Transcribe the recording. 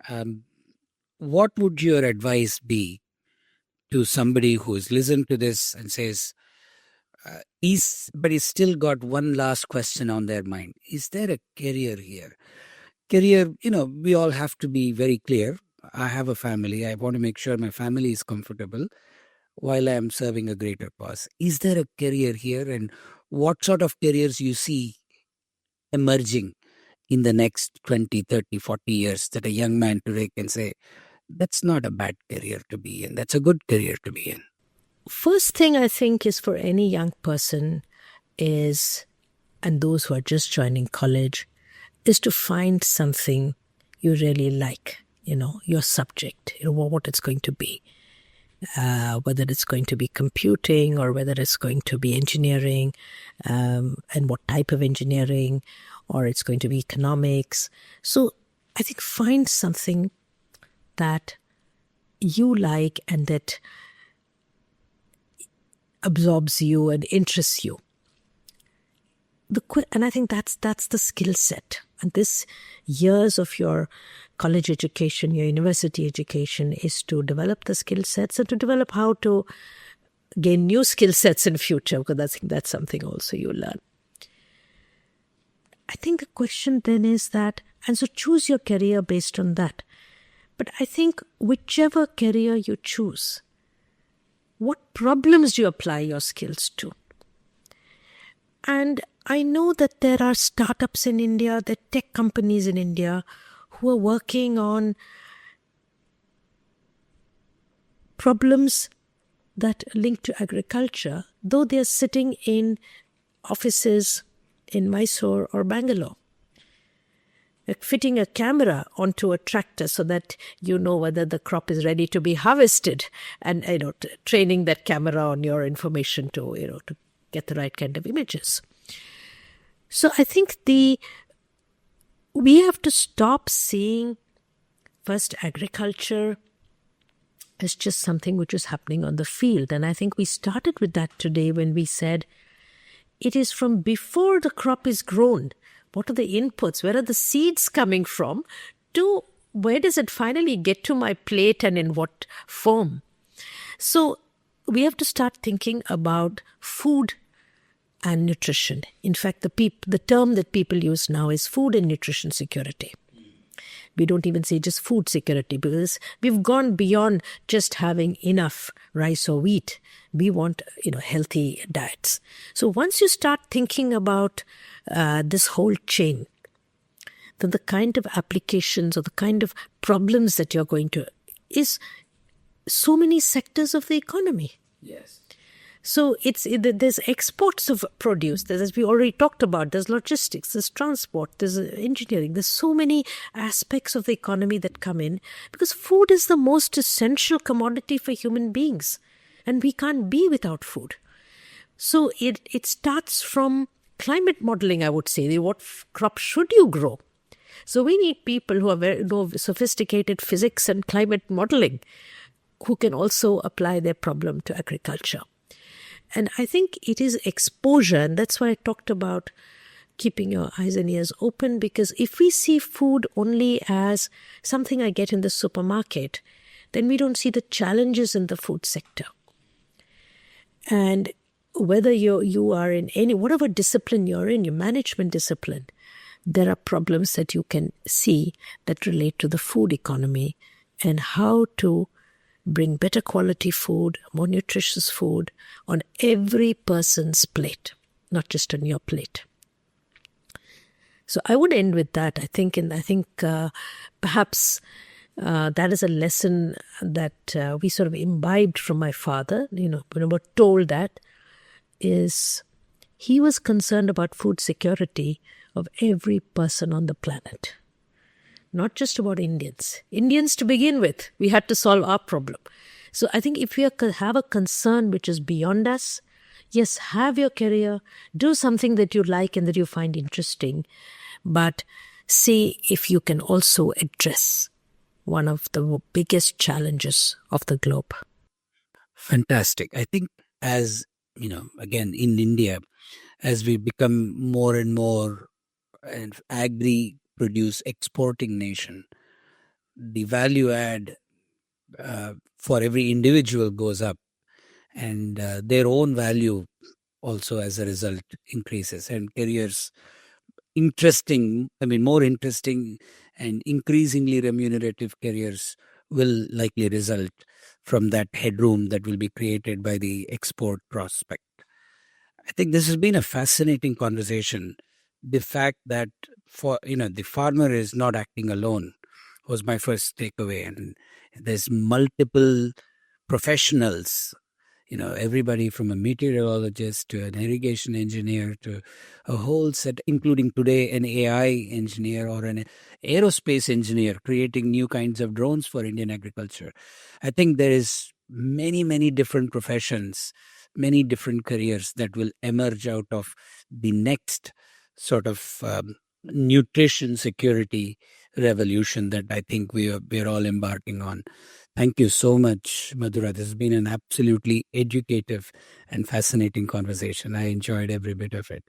Um, what would your advice be to somebody who has listened to this and says, but he's still got one last question on their mind? Is there a career here? Career, we all have to be very clear. I have a family. I want to make sure my family is comfortable while I am serving a greater cause. Is there a career here? And what sort of careers you see emerging in the next 20, 30, 40 years that a young man today can say, that's not a bad career to be in. That's a good career to be in. First thing I think is for any young person is, and those who are just joining college, is to find something you really like, your subject, what it's going to be. Whether it's going to be computing or whether it's going to be engineering, and what type of engineering, or it's going to be economics. So I think find something that you like and that absorbs you and interests you. And I think that's the skill set. And this years of your college education, your university education, is to develop the skill sets and to develop how to gain new skill sets in future, because I think that's something also you learn. I think the question then is that, and so choose your career based on that. But I think whichever career you choose, what problems do you apply your skills to? And I know that there are startups in India, there are tech companies in India who are working on problems that link to agriculture, though they are sitting in offices in Mysore or Bangalore. Like fitting a camera onto a tractor so that you know whether the crop is ready to be harvested, and training that camera on your information to get the right kind of images. So I think we have to stop seeing first agriculture as just something which is happening on the field. And I think we started with that today when we said it is from before the crop is grown. What are the inputs? Where are the seeds coming from? To where does it finally get to my plate and in what form? So we have to start thinking about food and nutrition. In fact, the term that people use now is food and nutrition security. We don't even say just food security, because we've gone beyond just having enough rice or wheat. We want, healthy diets. So once you start thinking about this whole chain, then the kind of applications or the kind of problems that you're going to is so many sectors of the economy. Yes. So there's exports of produce. There's, as we already talked about, there's logistics, there's transport, there's engineering. There's so many aspects of the economy that come in, because food is the most essential commodity for human beings, and we can't be without food. So it starts from climate modeling, I would say. What crop should you grow? So we need people who know sophisticated physics and climate modeling, who can also apply their problem to agriculture. And I think it is exposure, and that's why I talked about keeping your eyes and ears open, because if we see food only as something I get in the supermarket, then we don't see the challenges in the food sector. And whether you are in whatever discipline you're in, your management discipline, there are problems that you can see that relate to the food economy and how to bring better quality food, more nutritious food on every person's plate, not just on your plate. So I would end with that. I think perhaps that is a lesson that we sort of imbibed from my father. When we were told that, is he was concerned about food security of every person on the planet. Not just about Indians. Indians to begin with, we had to solve our problem. So I think if we have a concern which is beyond us, yes, have your career, do something that you like and that you find interesting, but see if you can also address one of the biggest challenges of the globe. Fantastic. I think as, again, in India, as we become more and more an agri-produce exporting nation, the value add for every individual goes up, and their own value also as a result increases, and careers more interesting and increasingly remunerative careers will likely result from that headroom that will be created by the export prospect. I think this has been a fascinating conversation. The fact that the farmer is not acting alone was my first takeaway, and there's multiple professionals, everybody from a meteorologist to an irrigation engineer to a whole set, including today an AI engineer or an aerospace engineer creating new kinds of drones for Indian agriculture. I think there is many, many different professions, many different careers that will emerge out of the next sort of nutrition security revolution that I think we're all embarking on. Thank you so much, Madhura. This has been an absolutely educative and fascinating conversation. I enjoyed every bit of it.